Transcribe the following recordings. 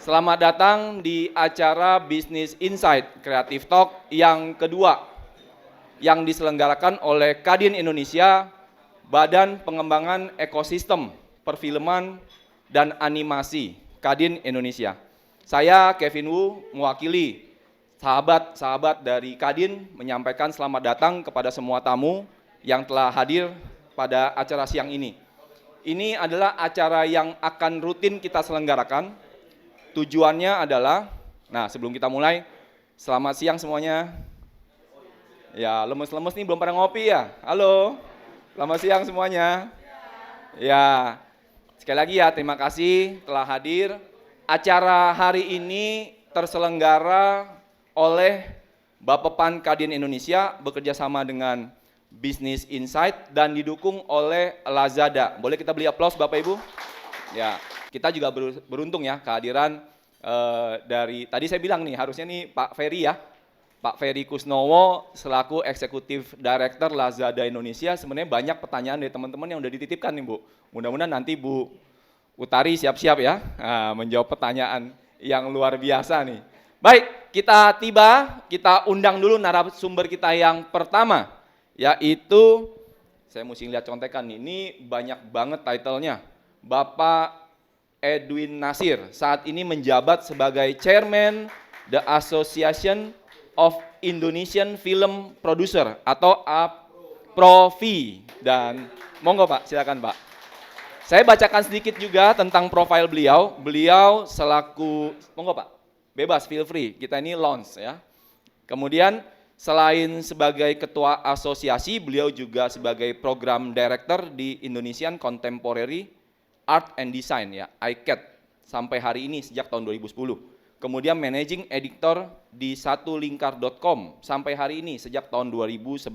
Selamat datang di acara Business Insight Creative Talk yang kedua yang diselenggarakan oleh Kadin Indonesia, Badan Pengembangan Ekosistem Perfilman dan Animasi Kadin Indonesia. Saya Kevin Wu mewakili sahabat-sahabat dari Kadin menyampaikan selamat datang kepada semua tamu yang telah hadir pada acara siang ini. Ini adalah acara yang akan rutin kita selenggarakan. Tujuannya adalah, sebelum kita mulai, selamat siang semuanya. Ya, lemes-lemes nih belum pada ngopi ya. Halo, selamat siang semuanya. Ya, sekali lagi ya terima kasih telah hadir. Acara hari ini terselenggara oleh Bappepan Kadin Indonesia bekerja sama dengan Business Insight dan didukung oleh Lazada. Boleh kita beri aplaus Bapak Ibu? Ya, kita juga beruntung ya kehadiran dari, tadi saya bilang nih harusnya nih Pak Ferry ya. Pak Ferry Kusnowo selaku Eksekutif Director Lazada Indonesia. Sebenarnya banyak pertanyaan dari teman-teman yang udah dititipkan nih Bu. Mudah-mudahan nanti Bu Utari siap-siap ya menjawab pertanyaan yang luar biasa nih. Baik, kita undang dulu narasumber kita yang pertama, yaitu, saya mesti lihat contekan nih, ini banyak banget title-nya. Bapak Edwin Nasir, saat ini menjabat sebagai Chairman The Association of Indonesian Film Producer atau APROFI. Dan monggo Pak, silakan Pak. Saya bacakan sedikit juga tentang profil beliau. Beliau selaku, monggo Pak, bebas, feel free. Kita ini launch ya. Kemudian selain sebagai ketua asosiasi, beliau juga sebagai program director di Indonesian Contemporary Art and Design ya, ICAD sampai hari ini sejak tahun 2010. Kemudian managing editor di satulingkar.com sampai hari ini sejak tahun 2011.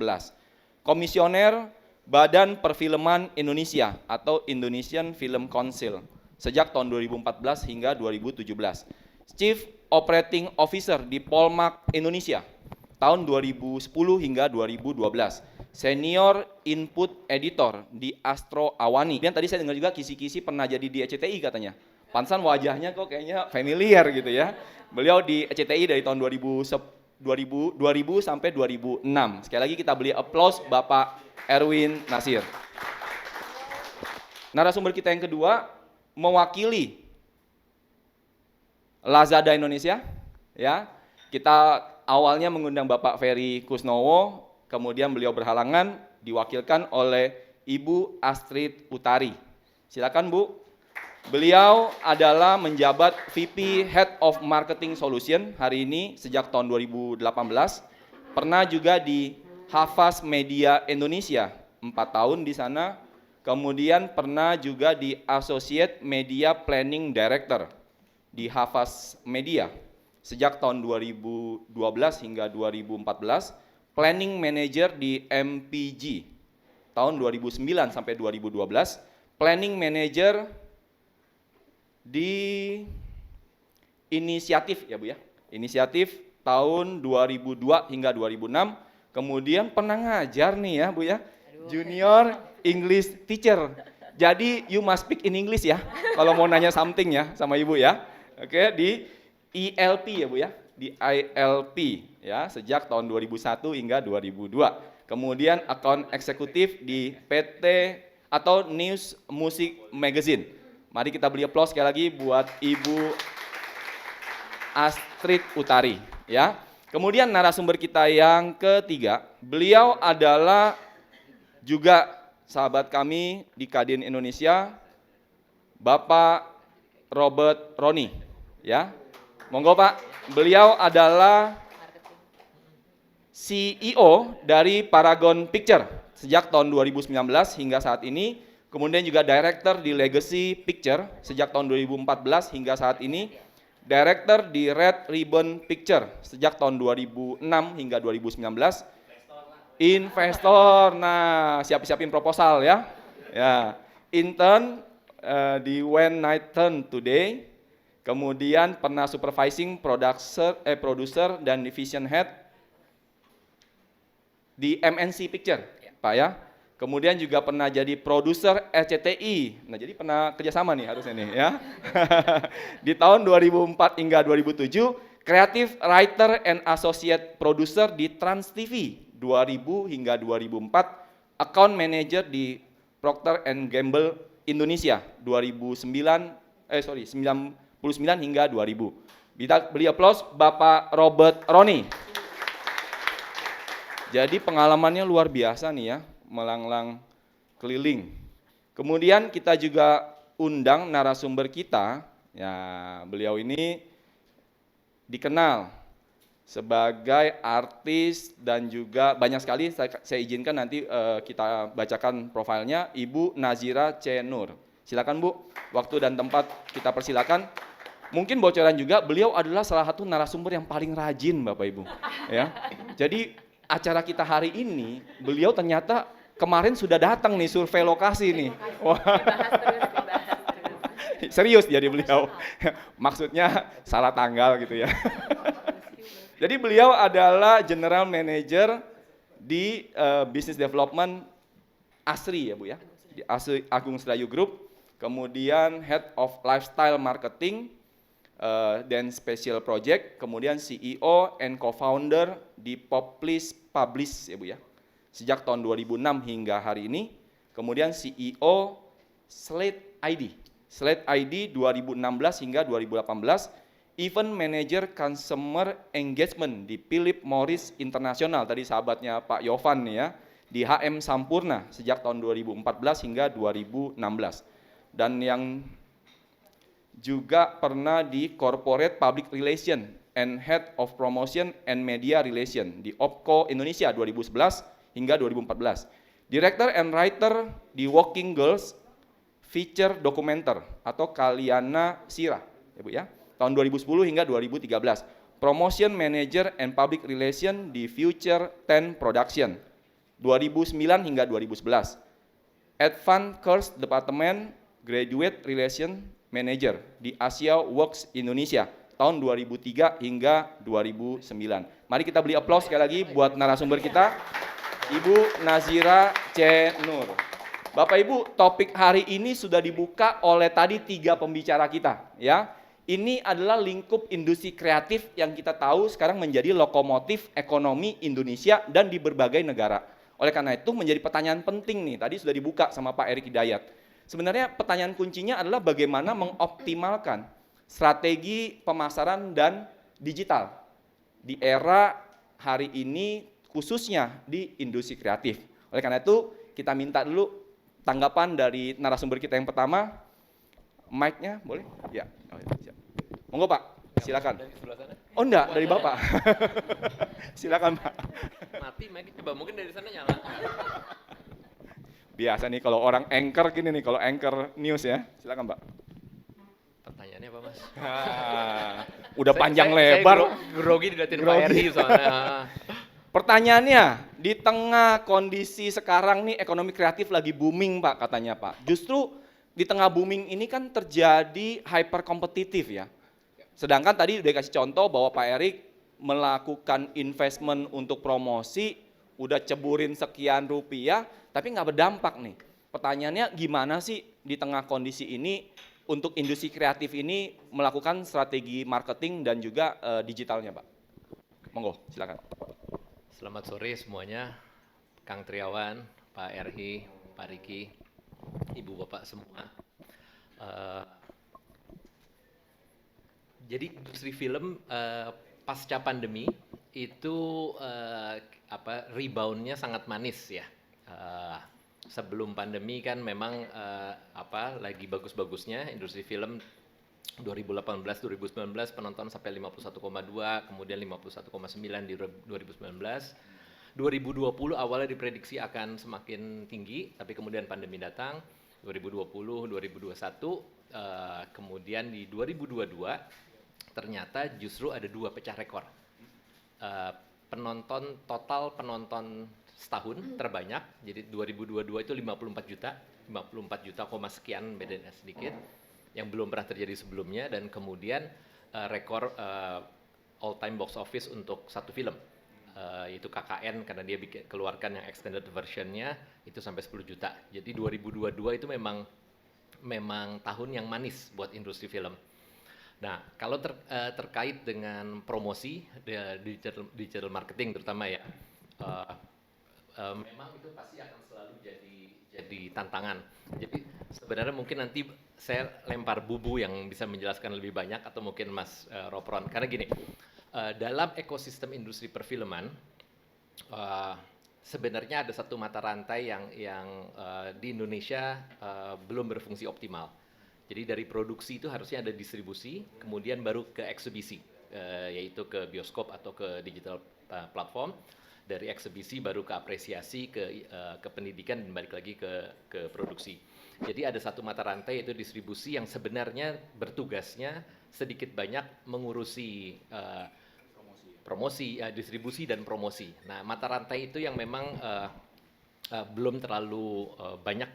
Komisioner Badan Perfilman Indonesia atau Indonesian Film Council sejak tahun 2014 hingga 2017. Chief Operating Officer di Polmark Indonesia tahun 2010 hingga 2012. Senior Input Editor di Astro Awani. Dan tadi saya dengar juga kisi-kisi pernah jadi di ECTI katanya. Pantesan wajahnya kok kayaknya familiar gitu ya. Beliau di ECTI dari tahun 2000 sampai 2006. Sekali lagi kita beri aplaus Bapak Erwin Nasir. Narasumber kita yang kedua mewakili Lazada Indonesia ya. Kita awalnya mengundang Bapak Ferry Kusnowo, kemudian beliau berhalangan diwakilkan oleh Ibu Astrid Utari. Silakan Bu. Beliau adalah menjabat VP Head of Marketing Solution hari ini sejak tahun 2018. Pernah juga di Hafaz Media Indonesia 4 tahun di sana. Kemudian pernah juga di Associate Media Planning Director di Hafaz Media sejak tahun 2012 hingga 2014. Planning Manager di MPG tahun 2009 sampai 2012. Planning Manager di Inisiatif ya Bu ya. Inisiatif tahun 2002 hingga 2006. Kemudian pernah ngajar nih ya Bu ya. Junior English Teacher. Jadi you must speak in English ya. Kalau mau nanya something ya sama Ibu ya. Oke, di ILP ya Bu ya. Di ILP ya sejak tahun 2001 hingga 2002. Kemudian account eksekutif di PT atau News Music Magazine. Mari kita beri aplaus sekali lagi buat Ibu Astrid Utari ya. Kemudian narasumber kita yang ketiga, beliau adalah juga sahabat kami di Kadin Indonesia, Bapak Robert Roni ya. Monggo Pak, beliau adalah CEO dari Paragon Picture sejak tahun 2019 hingga saat ini. Kemudian juga Director di Legacy Picture sejak tahun 2014 hingga saat ini. Director di Red Ribbon Picture sejak tahun 2006 hingga 2019. Investor, nah siap-siapin proposal ya. Ya, intern di When Night Turn Today. Kemudian pernah supervising producer dan division head di MNC Picture, Pak ya. Kemudian juga pernah jadi produser RCTI. Nah, jadi pernah kerjasama nih harusnya nih ya. Di tahun 2004 hingga 2007, Creative Writer and Associate Producer di Trans TV 2000 hingga 2004, Account Manager di Procter and Gamble Indonesia 99 hingga 2000. Beri aplaus Bapak Robert Roni. Jadi pengalamannya luar biasa nih ya, melanglang keliling. Kemudian kita juga undang narasumber kita, ya beliau ini dikenal sebagai artis dan juga banyak sekali, saya izinkan nanti kita bacakan profilnya, Ibu Nazira C. Nur. Silakan Bu, waktu dan tempat kita persilakan. Mungkin bocoran juga, beliau adalah salah satu narasumber yang paling rajin Bapak Ibu. Ya. Jadi acara kita hari ini, beliau ternyata kemarin sudah datang nih survei lokasi nih. Wah. Serius jadi beliau. Maksudnya salah tanggal gitu ya. Jadi beliau adalah General Manager di Business Development ASRI ya Bu ya. Di ASRI Agung Sedayu Group. Kemudian Head of Lifestyle Marketing dan Special Project, kemudian CEO and Co-founder di Poplis Publish ya Bu ya, sejak tahun 2006 hingga hari ini. Kemudian CEO Slate ID 2016 hingga 2018, Event Manager Consumer Engagement di Philip Morris International, tadi sahabatnya Pak Yovan nih ya, di HM Sampurna sejak tahun 2014 hingga 2016. Dan yang juga pernah di Corporate Public Relation and Head of Promotion and Media Relation di OPCO Indonesia 2011 hingga 2014. Director and Writer di Walking Girls Feature Documenter atau Kaliana Sira, ya Bu ya, tahun 2010 hingga 2013. Promotion Manager and Public Relation di Future 10 Production 2009 hingga 2011. Advanced Course Department Graduate Relation Manager di Asia Works Indonesia tahun 2003 hingga 2009. Mari kita beri aplaus sekali lagi buat narasumber kita, Ibu Nazira C. Nur. Bapak Ibu, topik hari ini sudah dibuka oleh tadi 3 pembicara kita ya. Ini adalah lingkup industri kreatif yang kita tahu sekarang menjadi lokomotif ekonomi Indonesia dan di berbagai negara. Oleh karena itu menjadi pertanyaan penting nih, tadi sudah dibuka sama Pak Erik Hidayat. Sebenarnya pertanyaan kuncinya adalah bagaimana mengoptimalkan strategi pemasaran dan digital di era hari ini khususnya di industri kreatif. Oleh karena itu kita minta dulu tanggapan dari narasumber kita yang pertama. Mic-nya boleh? Ya. Siap. Monggo Pak, silakan. Dari sebelah sana? Oh enggak, dari Bapak. Silakan Pak. Mati mic coba, mungkin dari sana nyala. Biasa nih kalau orang anchor gini nih, kalau anchor news ya. Silakan Pak. Pertanyaannya apa Mas? Udah panjang lebar. Saya grogi diliatin Pak Eri soalnya. Pertanyaannya, di tengah kondisi sekarang nih ekonomi kreatif lagi booming Pak katanya Pak. Justru di tengah booming ini kan terjadi hyper kompetitif ya. Sedangkan tadi udah kasih contoh bahwa Pak Erik melakukan investment untuk promosi, udah ceburin sekian rupiah, tapi nggak berdampak nih. Pertanyaannya gimana sih di tengah kondisi ini untuk industri kreatif ini melakukan strategi marketing dan juga digitalnya Pak? Monggo, silakan. Selamat sore semuanya, Kang Triawan, Pak Erhi, Pak Riki, Ibu Bapak semua. Jadi industri film pasca pandemi itu reboundnya sangat manis ya. Sebelum pandemi kan memang lagi bagus-bagusnya industri film 2018-2019 penonton sampai 51,2, kemudian 51,9 di 2019. 2020 awalnya diprediksi akan semakin tinggi, tapi kemudian pandemi datang. 2020, 2021, kemudian di 2022 ternyata justru ada 2 pecah rekor. Total penonton setahun terbanyak, jadi 2022 itu 54 juta sekian, bedanya sedikit, yang belum pernah terjadi sebelumnya, dan kemudian rekor all time box office untuk satu film. yaitu KKN karena dia keluarkan yang extended versionnya itu sampai 10 juta. Jadi 2022 itu memang tahun yang manis buat industri film. Nah, kalau terkait dengan promosi digital marketing terutama ya, memang itu pasti akan selalu jadi tantangan. Jadi sebenarnya mungkin nanti saya lempar Bubu yang bisa menjelaskan lebih banyak atau mungkin Mas Ropron. Karena gini, dalam ekosistem industri perfilman sebenarnya ada satu mata rantai yang di Indonesia belum berfungsi optimal. Jadi dari produksi itu harusnya ada distribusi, kemudian baru ke eksibisi, yaitu ke bioskop atau ke digital platform. Dari eksibisi baru ke apresiasi, ke pendidikan dan balik lagi ke produksi. Jadi ada satu mata rantai yaitu distribusi yang sebenarnya bertugasnya sedikit banyak mengurusi promosi, distribusi dan promosi. Nah, mata rantai itu yang memang belum terlalu banyak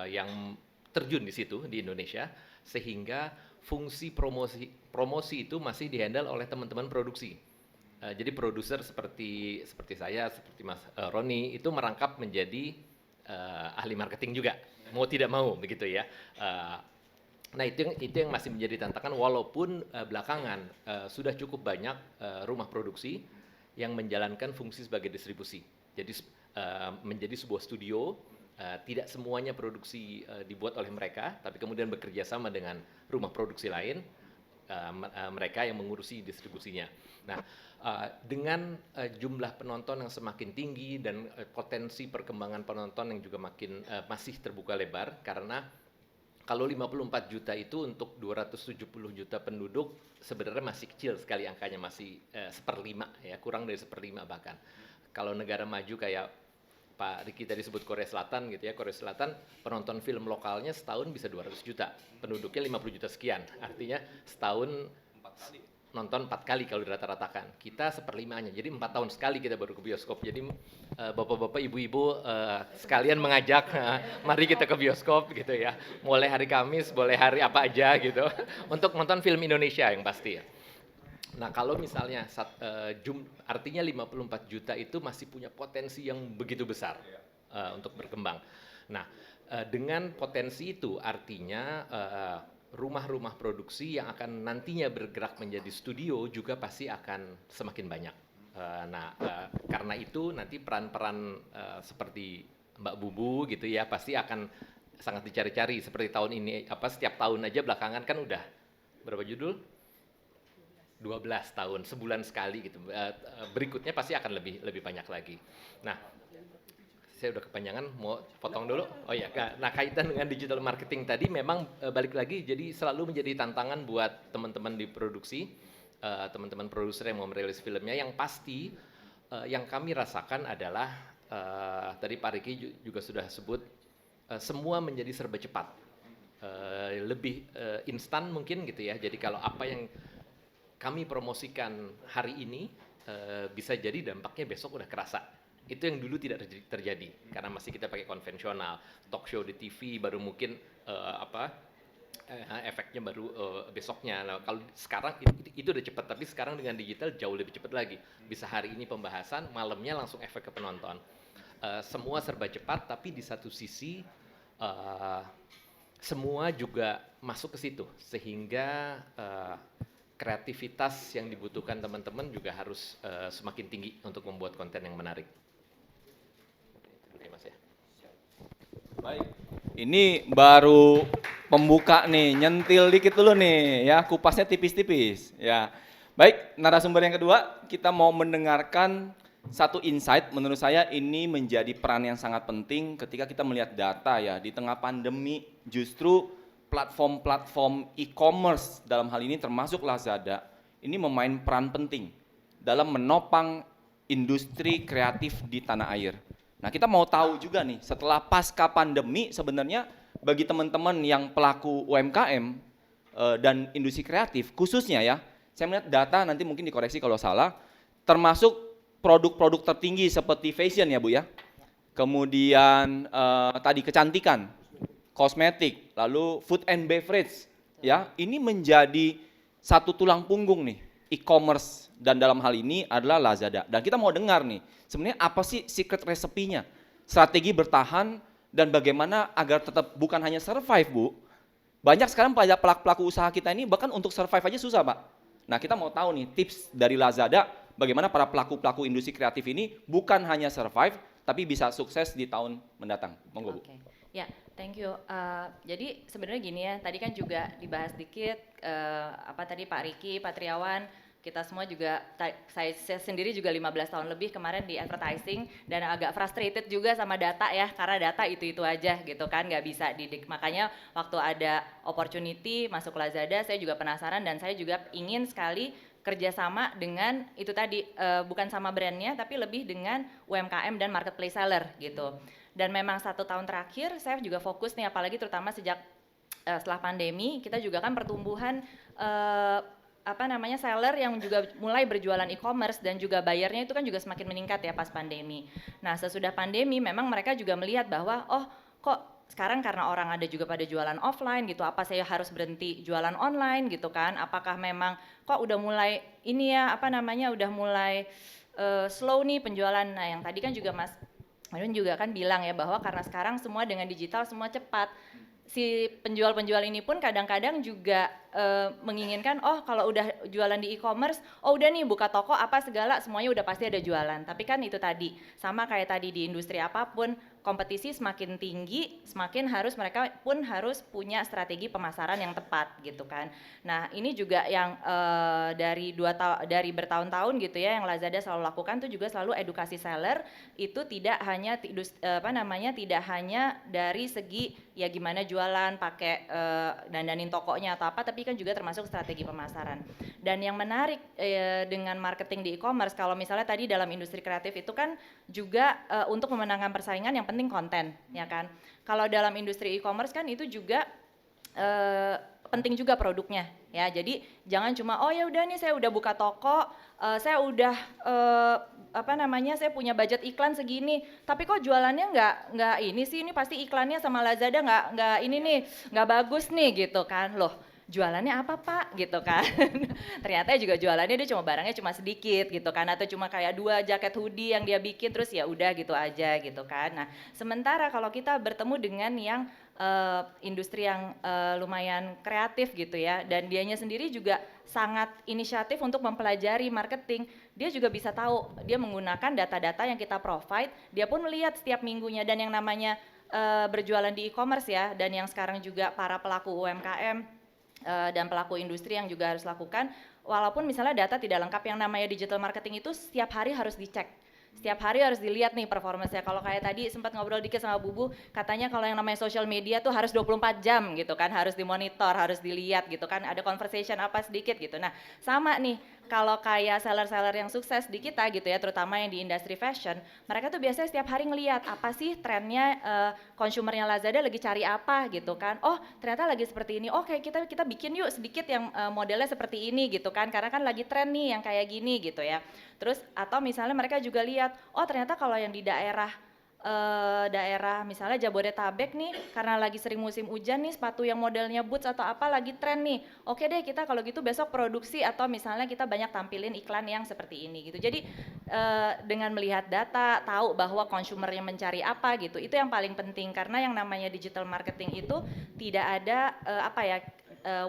yang terjun di situ di Indonesia, sehingga fungsi promosi itu masih dihandle oleh teman-teman produksi. Jadi produser seperti saya, seperti Mas Roni itu merangkap menjadi ahli marketing juga, mau tidak mau begitu ya. Nah itu yang masih menjadi tantangan walaupun belakangan sudah cukup banyak rumah produksi yang menjalankan fungsi sebagai distribusi. Jadi menjadi sebuah studio, tidak semuanya produksi dibuat oleh mereka, tapi kemudian bekerja sama dengan rumah produksi lain, mereka yang mengurusi distribusinya. Nah, dengan jumlah penonton yang semakin tinggi dan potensi perkembangan penonton yang juga masih terbuka lebar, karena kalau 54 juta itu untuk 270 juta penduduk sebenarnya masih kecil sekali angkanya, masih 1/5 ya, kurang dari 1/5 bahkan. Kalau negara maju kayak Pak Riki tadi sebut Korea Selatan gitu ya, Korea Selatan penonton film lokalnya setahun bisa 200 juta, penduduknya 50 juta sekian, artinya setahun nonton 4 kali kalau dirata-ratakan. Kita 1/5-nya, jadi 4 tahun sekali kita baru ke bioskop. Jadi bapak-bapak, ibu-ibu sekalian mengajak, mari kita ke bioskop gitu ya. Mulai hari Kamis, boleh hari apa aja gitu, untuk nonton film Indonesia yang pasti ya. Nah kalau misalnya artinya 54 juta itu masih punya potensi yang begitu besar untuk berkembang. Nah dengan potensi itu artinya rumah-rumah produksi yang akan nantinya bergerak menjadi studio juga pasti akan semakin banyak. Karena itu nanti peran-peran seperti Mbak Bubu gitu ya pasti akan sangat dicari-cari. Seperti tahun ini, setiap tahun aja belakangan kan udah berapa judul? 12 tahun, sebulan sekali gitu. Berikutnya pasti akan lebih banyak lagi. Nah, saya udah kepanjangan, mau potong dulu. Oh iya, nah kaitan dengan digital marketing tadi memang balik lagi jadi selalu menjadi tantangan buat teman-teman di produksi, teman-teman produser yang mau merilis filmnya. Yang pasti yang kami rasakan adalah tadi Pak Riki juga sudah sebut, semua menjadi serba cepat, lebih instan mungkin gitu ya. Jadi kalau apa yang kami promosikan hari ini bisa jadi dampaknya besok udah kerasa. Itu yang dulu tidak terjadi karena masih kita pakai konvensional, talk show di TV baru mungkin efeknya baru besoknya. Nah, kalau sekarang itu udah cepat, tapi sekarang dengan digital jauh lebih cepat lagi. Bisa hari ini pembahasan, malamnya langsung efek ke penonton. Semua serba cepat, tapi di satu sisi semua juga masuk ke situ sehingga kreativitas yang dibutuhkan teman-teman juga harus semakin tinggi untuk membuat konten yang menarik. Mas ya. Baik, ini baru pembuka nih, nyentil dikit dulu nih ya, kupasnya tipis-tipis ya. Baik, narasumber yang kedua, kita mau mendengarkan satu insight. Menurut saya ini menjadi peran yang sangat penting ketika kita melihat data ya, di tengah pandemi justru platform-platform e-commerce dalam hal ini termasuk Lazada ini memain peran penting dalam menopang industri kreatif di tanah air. Nah kita mau tahu juga nih setelah pasca pandemi sebenarnya bagi teman-teman yang pelaku UMKM dan industri kreatif khususnya ya, saya melihat data nanti mungkin dikoreksi kalau salah, termasuk produk-produk tertinggi seperti fashion ya Bu ya, kemudian tadi kecantikan, kosmetik, lalu food and beverage ya, ini menjadi satu tulang punggung nih e-commerce, dan dalam hal ini adalah Lazada. Dan kita mau dengar nih, sebenarnya apa sih secret recipe-nya? Strategi bertahan dan bagaimana agar tetap bukan hanya survive, Bu. Banyak sekarang pelaku usaha kita ini bahkan untuk survive aja susah, Pak. Nah, kita mau tahu nih tips dari Lazada bagaimana para pelaku industri kreatif ini bukan hanya survive tapi bisa sukses di tahun mendatang. Monggo, Bu. Ya, thank you. Jadi sebenarnya gini ya, tadi kan juga dibahas dikit apa tadi Pak Riki, Pak Triawan, kita semua juga, saya sendiri juga 15 tahun lebih kemarin di advertising dan agak frustrated juga sama data ya, karena data itu aja gitu kan, nggak bisa didik. Makanya waktu ada opportunity masuk Lazada, saya juga penasaran dan saya juga ingin sekali kerjasama dengan itu tadi, bukan sama brandnya tapi lebih dengan UMKM dan marketplace seller gitu. Dan memang 1 tahun terakhir saya juga fokus nih, apalagi terutama sejak setelah pandemi, kita juga kan pertumbuhan seller yang juga mulai berjualan e-commerce dan juga bayarnya itu kan juga semakin meningkat ya pas pandemi. Nah, sesudah pandemi memang mereka juga melihat bahwa oh kok sekarang karena orang ada juga pada jualan offline gitu, apa saya harus berhenti jualan online gitu kan? Apakah memang kok udah mulai ini ya udah mulai slow nih penjualan. Nah, yang tadi kan juga Mas Marun juga kan bilang ya bahwa karena sekarang semua dengan digital semua cepat. Si penjual-penjual ini pun kadang-kadang juga menginginkan oh kalau udah jualan di e-commerce, oh udah nih buka toko apa segala semuanya udah pasti ada jualan. Tapi kan itu tadi sama kayak tadi di industri apapun, kompetisi semakin tinggi, semakin mereka pun harus punya strategi pemasaran yang tepat gitu kan. Nah, ini juga yang dari bertahun-tahun gitu ya yang Lazada selalu lakukan tuh juga selalu edukasi seller itu tidak hanya tidak hanya dari segi ya gimana jualan pakai dandanin tokonya atau apa, tapi kan juga termasuk strategi pemasaran. Dan yang menarik dengan marketing di e-commerce, kalau misalnya tadi dalam industri kreatif itu kan juga untuk memenangkan persaingan yang penting konten, ya kan. Kalau dalam industri e-commerce kan itu juga penting juga produknya, ya. Jadi jangan cuma oh ya udah nih saya udah buka toko, saya udah saya punya budget iklan segini, tapi kok jualannya nggak ini sih, ini pasti iklannya sama Lazada nggak ini nih, nggak bagus nih gitu kan, loh jualannya apa Pak gitu kan. Ternyata juga jualannya dia cuma barangnya cuma sedikit gitu kan, atau cuma kayak 2 jaket hoodie yang dia bikin terus ya udah gitu aja gitu kan. Nah, sementara kalau kita bertemu dengan yang industri yang lumayan kreatif gitu ya, dan dianya sendiri juga sangat inisiatif untuk mempelajari marketing, dia juga bisa tahu, dia menggunakan data-data yang kita provide, dia pun melihat setiap minggunya. Dan yang namanya berjualan di e-commerce ya, dan yang sekarang juga para pelaku UMKM dan pelaku industri yang juga harus lakukan, walaupun misalnya data tidak lengkap, yang namanya digital marketing itu setiap hari harus dicek, setiap hari harus dilihat nih performanya. Kalau kayak tadi sempat ngobrol dikit sama Bubu, katanya kalau yang namanya social media tuh harus 24 jam gitu kan, harus dimonitor, harus dilihat gitu kan, ada conversation apa sedikit gitu. Nah, sama nih kalau kayak seller-seller yang sukses di kita gitu ya, terutama yang di industri fashion, mereka tuh biasanya setiap hari ngelihat apa sih trennya, consumernya Lazada lagi cari apa gitu kan. Oh, ternyata lagi seperti ini. Oke, kita bikin yuk sedikit yang modelnya seperti ini gitu kan, karena kan lagi tren nih yang kayak gini gitu ya. Terus atau misalnya mereka juga lihat, oh ternyata kalau yang di daerah misalnya Jabodetabek nih, karena lagi sering musim hujan nih, sepatu yang modelnya boots atau apa lagi tren nih. Oke deh, kita kalau gitu besok produksi atau misalnya kita banyak tampilin iklan yang seperti ini gitu. Jadi dengan melihat data, tahu bahwa konsumernya mencari apa gitu, itu yang paling penting. Karena yang namanya digital marketing itu tidak ada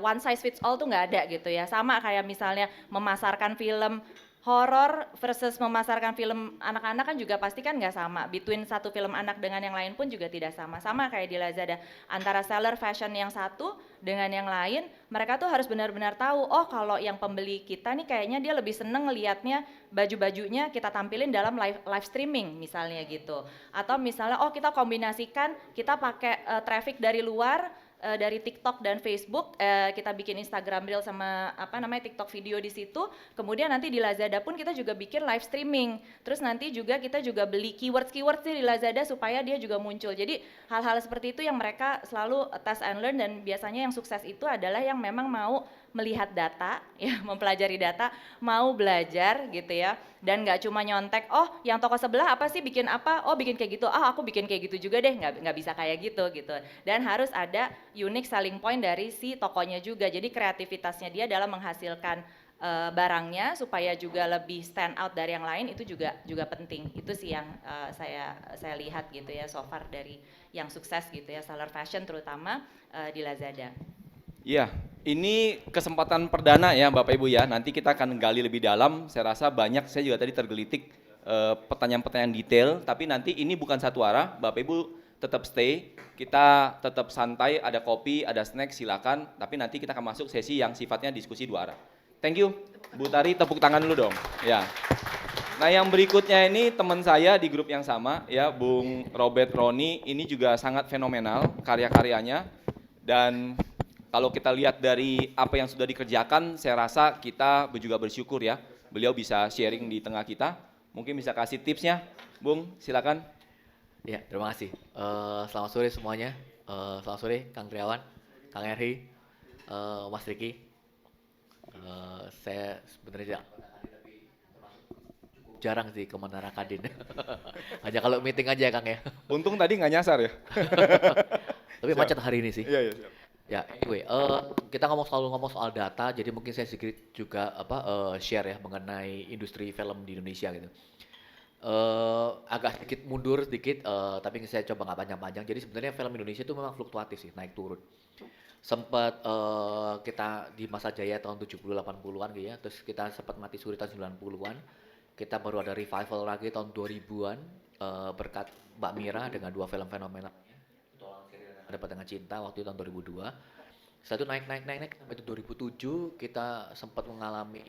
one size fits all tuh nggak ada gitu ya. Sama kayak misalnya memasarkan film horor versus memasarkan film anak-anak kan juga pasti kan nggak sama. Between satu film anak dengan yang lain pun juga tidak sama. Sama kayak di Lazada, antara seller fashion yang satu dengan yang lain, mereka tuh harus benar-benar tahu, oh kalau yang pembeli kita nih kayaknya dia lebih seneng ngelihatnya baju-bajunya kita tampilin dalam live streaming misalnya gitu. Atau misalnya oh kita kombinasikan, kita pakai traffic dari luar, dari TikTok dan Facebook, kita bikin Instagram Reel sama TikTok video di situ. Kemudian nanti di Lazada pun kita juga bikin live streaming. Terus nanti juga kita juga beli keywords di Lazada supaya dia juga muncul. Jadi hal-hal seperti itu yang mereka selalu test and learn, dan biasanya yang sukses itu adalah yang memang mau melihat data, ya, mempelajari data, mau belajar gitu ya, dan nggak cuma nyontek, oh yang toko sebelah apa sih bikin apa, oh bikin kayak gitu, aku bikin kayak gitu juga deh, nggak bisa kayak gitu. Dan harus ada unique selling point dari si tokonya juga, jadi kreativitasnya dia dalam menghasilkan barangnya supaya juga lebih stand out dari yang lain, itu juga penting. Itu sih yang saya lihat gitu ya so far dari yang sukses gitu ya, seller fashion terutama di Lazada. Iya, ini kesempatan perdana ya Bapak Ibu ya. Nanti kita akan gali lebih dalam. Saya rasa banyak, saya juga tadi tergelitik pertanyaan-pertanyaan detail. Tapi nanti ini bukan satu arah. Bapak Ibu tetap stay. Kita tetap santai. Ada kopi, ada snack, silakan. Tapi nanti kita akan masuk sesi yang sifatnya diskusi dua arah. Thank you, Bu Tari. Tepuk tangan dulu dong. Ya. Nah, yang berikutnya ini teman saya di grup yang sama ya, Bung Robert Roni. Ini juga sangat fenomenal karya-karyanya. Dan kalau kita lihat dari apa yang sudah dikerjakan, saya rasa kita juga bersyukur ya. Beliau bisa sharing di tengah kita. Mungkin bisa kasih tipsnya, Bung, silakan. Ya, terima kasih. Selamat sore semuanya. Selamat sore Kang Triawan, Kang Erhi, Mas Riki. Saya sebenarnya jarang sih ke Menara Kadin. Hanya kalau meeting aja ya Kang ya. Untung tadi nggak nyasar ya. Tapi macet hari ini sih. Iya, iya, siap. Ya, anyway, kita selalu ngomong soal data, jadi mungkin saya sedikit juga share ya mengenai industri film di Indonesia gitu. Agak sedikit mundur sedikit, tapi saya coba nggak panjang-panjang. Jadi sebenarnya film Indonesia itu memang fluktuatif sih, naik turun. Sempat kita di masa jaya tahun 70-80-an gitu ya, terus kita sempat mati suri tahun 90-an. Kita baru ada revival lagi tahun 2000-an berkat Mbak Mira dengan 2 film fenomenal. Dapat Dengan Cinta waktu itu tahun 2002. Setelah itu naik sampai itu 2007 kita sempat mengalami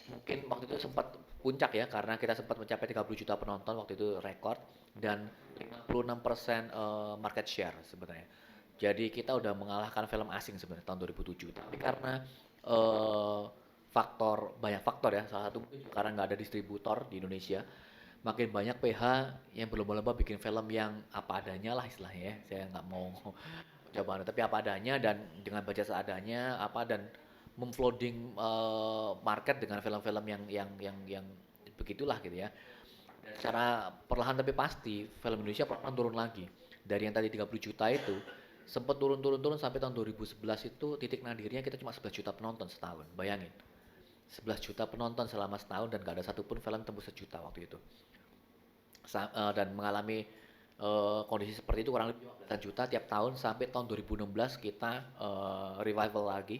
mungkin waktu itu sempat puncak ya karena kita sempat mencapai 30 juta penonton waktu itu rekor dan 56% market share sebenarnya. Jadi kita udah mengalahkan film asing sebenarnya tahun 2007. Tapi karena banyak faktor ya, salah satu mungkin karena nggak ada distributor di Indonesia, makin banyak PH yang berlomba-lomba bikin film yang apa adanya lah istilahnya ya. Saya nggak mau coba tapi apa adanya dan dengan budget seadanya dan memflooding market dengan film-film yang begitulah gitu ya. Dan secara perlahan tapi pasti film Indonesia perlahan turun lagi. Dari yang tadi 30 juta itu sempat turun sampai tahun 2011 itu titik nadirnya kita cuma 11 juta penonton setahun. Bayangin. 11 juta penonton selama setahun dan gak ada satupun film tembus 1 juta waktu itu. Dan mengalami kondisi seperti itu kurang lebih 15 juta tiap tahun sampai tahun 2016 kita revival lagi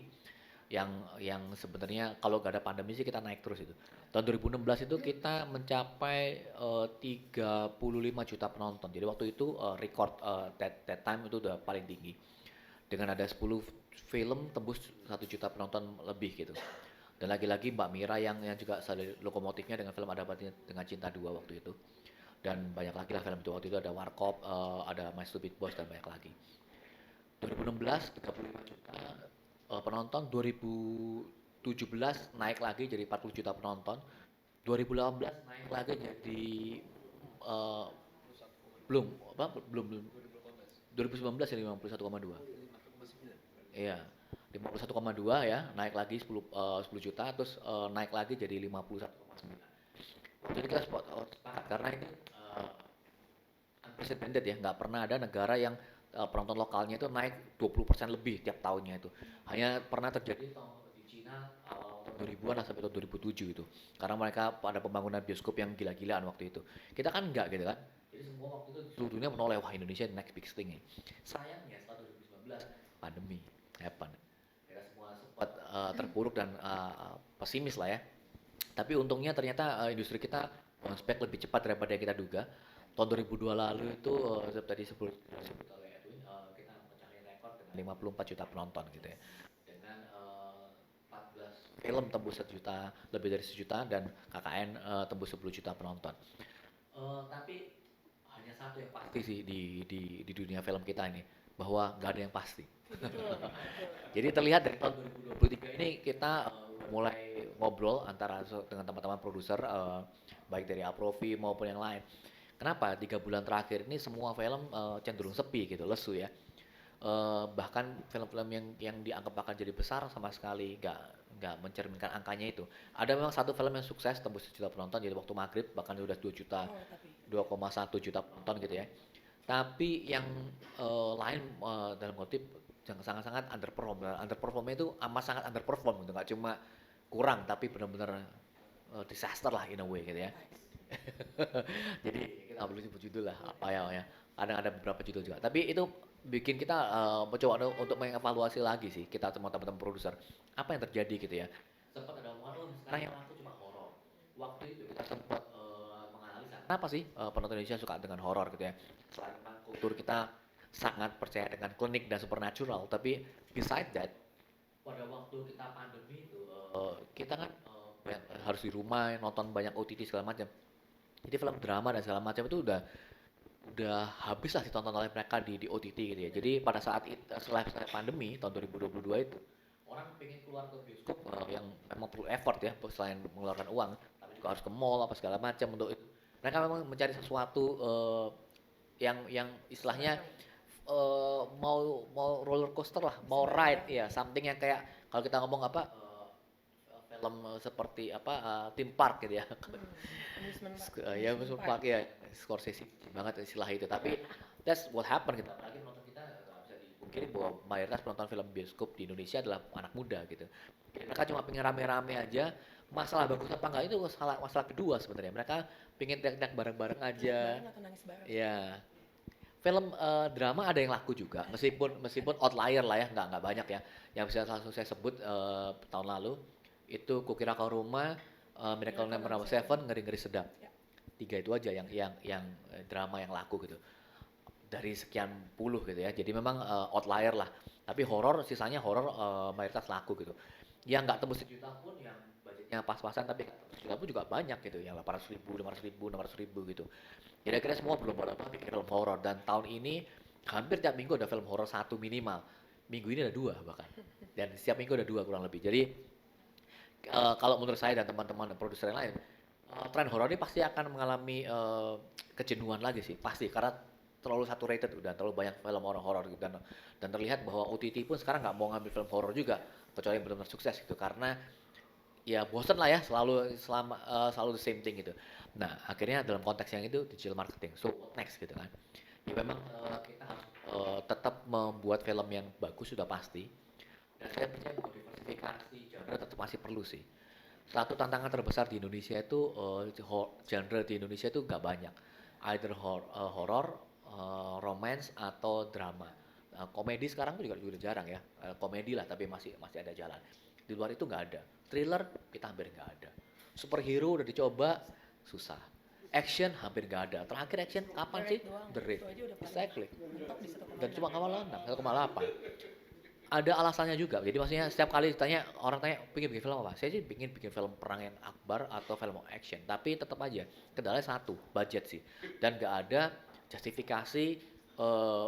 yang sebenarnya kalau gak ada pandemi sih kita naik terus itu. Tahun 2016 itu kita mencapai 35 juta penonton. Jadi waktu itu record that time itu udah paling tinggi. Dengan ada 10 film tembus 1 juta penonton lebih gitu. Dan lagi-lagi Mbak Mira yang juga salah lokomotifnya dengan film Ada Batin Dengan Cinta 2 waktu itu. Dan banyak lagi lah film itu waktu itu ada Warkop, ada My Stupid Boss dan banyak lagi. 2016 35 juta penonton, 2017 naik lagi jadi 40 juta penonton, 2018 naik lagi jadi belum 2019 ya 51,2. Iya. 51,2 ya, naik lagi 10 juta terus naik lagi jadi 51,9. Jadi kita sepakat karena ini unprecedented ya, nggak pernah ada negara yang penonton lokalnya itu naik 20% lebih tiap tahunnya itu. Hanya pernah terjadi di Cina tahun 2000-an sampai tahun 2007 itu. Karena mereka pada pembangunan bioskop yang gila-gilaan waktu itu. Kita kan enggak gitu kan. Jadi semua waktu itu seluruh dunia menoleh wah Indonesia next big thing ya. Sayangnya setelah 2019 pandemi happen. Kita semua sempat terpuruk dan pesimis lah ya. Tapi untungnya ternyata industri kita bounce back lebih cepat daripada yang kita duga. Tahun 2002 lalu itu tadi sebelum oleh Edwin kita mencapai rekor dengan 54 juta penonton gitu ya. Dengan 14 film tembus 1 juta, lebih dari 1 juta dan KKN tembus 10 juta penonton. Tapi hanya satu yang pasti sih di dunia film kita ini, bahwa nggak ada yang pasti. Jadi terlihat dari tahun 2023 ini kita mulai ngobrol antara dengan teman-teman produser baik dari Aprovi maupun yang lain. Kenapa 3 bulan terakhir ini semua film cenderung sepi gitu, lesu ya. Bahkan film-film yang dianggap akan jadi besar sama sekali nggak mencerminkan angkanya itu. Ada memang satu film yang sukses tembus 1 juta penonton jadi waktu maghrib bahkan sudah 2 juta 2,1 juta penonton gitu ya. Tapi yang lain dalam kutip sangat-sangat underperform. Underperformnya itu amat sangat underperform gitu, nggak cuma kurang tapi benar-benar disaster lah in a way gitu ya. Jadi kita nggak perlu sebut judul lah apa ya. Kadang ada beberapa judul juga. Tapi itu bikin kita mencoba untuk mengevaluasi lagi sih kita teman-teman produser apa yang terjadi gitu ya. Sempat ada omongan sekarang yang laku cuma horor. Waktu itu kita sempat menganalisa kenapa sih penonton Indonesia suka dengan horor gitu ya. Selain memang kultur kita sangat percaya dengan klinik dan supernatural, tapi beside that pada waktu kita pandemi itu kita kan harus di rumah nonton banyak OTT segala macam. Jadi film drama dan segala macam itu udah habis lah ditonton oleh mereka di OTT gitu ya. Jadi pada saat setelah pandemi tahun 2022 itu orang pengen keluar ke bioskop yang memang perlu effort ya selain mengeluarkan uang, tapi juga harus ke mall apa segala macam untuk itu. Mereka memang mencari sesuatu yang istilahnya mau roller coaster lah, mau ride ya, something yang kayak kalau kita ngomong apa film seperti apa theme park gitu ya. Ya amusement park ya, Scorsese banget istilah itu. Tapi that's what happened gitu. Apalagi penonton kita nggak bisa dipungkiri bahwa mayoritas penonton film bioskop di Indonesia adalah anak muda gitu. Jadi mereka cuma pengen rame-rame aja. Masalah bagus apa enggak itu masalah kedua sebenarnya. Mereka pengen teriak-teriak bareng-bareng aja. Ya. Film drama ada yang laku juga, meskipun outlier lah ya, nggak banyak ya. Yang bisa langsung saya sebut tahun lalu itu Kukira Kau Rumah, Miracle Number 7, Ngeri-Ngeri Sedap. Tiga itu aja yang drama yang laku gitu. Dari sekian puluh gitu ya. Jadi memang outlier lah. Tapi horor sisanya horor mayoritas laku gitu. Yang nggak tembus sejuta pun yang budgetnya pas-pasan tapi nggak tembus sejuta pun juga banyak gitu. Yang 800.000, 500.000, 600.000 gitu. Jadi akhirnya semua belum pada bikin film horor dan tahun ini hampir tiap minggu ada film horor satu minimal. Minggu ini ada 2 bahkan. Dan setiap minggu ada 2 kurang lebih. Jadi kalau menurut saya dan teman-teman produser yang lain, tren horor ini pasti akan mengalami kejenuhan lagi sih, pasti karena terlalu saturated udah terlalu banyak film horor gitu dan terlihat bahwa OTT pun sekarang nggak mau ngambil film horor juga kecuali yang benar-benar sukses gitu karena ya bosen lah ya selalu the same thing gitu. Nah akhirnya dalam konteks yang itu digital marketing, so next gitu kan. Ya memang kita harus tetap membuat film yang bagus sudah pasti. Dan saya percaya bahwa diversifikasi genre tetap masih perlu sih. Satu tantangan terbesar di Indonesia itu genre di Indonesia itu nggak banyak, either horror, romance atau drama. Komedi sekarang juga jarang ya, komedi lah tapi masih ada jalan. Di luar itu nggak ada. Thriller kita hampir nggak ada. Superhero udah dicoba susah. Action hampir nggak ada. Terakhir action kapan sih? The Raid. Exactly. Dan cuma 1,8. Ada alasannya juga. Jadi maksudnya setiap kali ditanya orang tanya bikin film apa? Saya sih bikin film perang yang akbar atau film action. Tapi tetap aja kendalanya satu, budget sih. Dan nggak ada justifikasi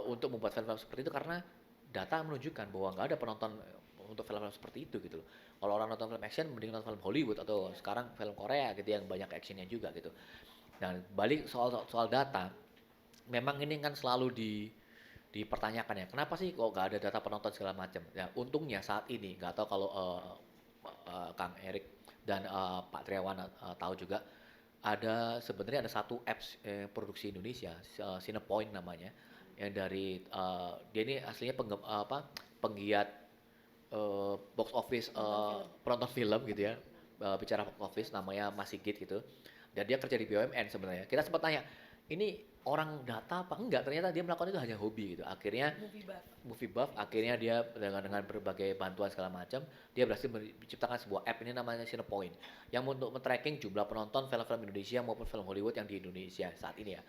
untuk membuat film-film seperti itu karena data menunjukkan bahwa nggak ada penonton untuk film-film seperti itu gitu loh. Kalau orang nonton film action mending nonton film Hollywood atau sekarang film Korea gitu yang banyak actionnya juga gitu. Dan balik soal data, memang ini kan selalu dipertanyakan ya, kenapa sih kok nggak ada data penonton segala macam? Ya untungnya saat ini nggak tahu kalau Kang Erik dan Pak Triawan tahu juga sebenarnya ada satu apps produksi Indonesia, Cinepoint namanya, yang dari dia ini aslinya penggiat box office penonton film gitu ya, bicara box office namanya Mas Sigit gitu, dan dia kerja di BUMN sebenarnya. Kita sempat tanya ini orang data apa enggak, ternyata dia melakukan itu hanya hobi gitu. Akhirnya movie buff akhirnya dia dengan berbagai bantuan segala macam dia berhasil menciptakan sebuah app ini namanya Cinepoint yang untuk men-tracking jumlah penonton film-film Indonesia maupun film Hollywood yang di Indonesia saat ini ya.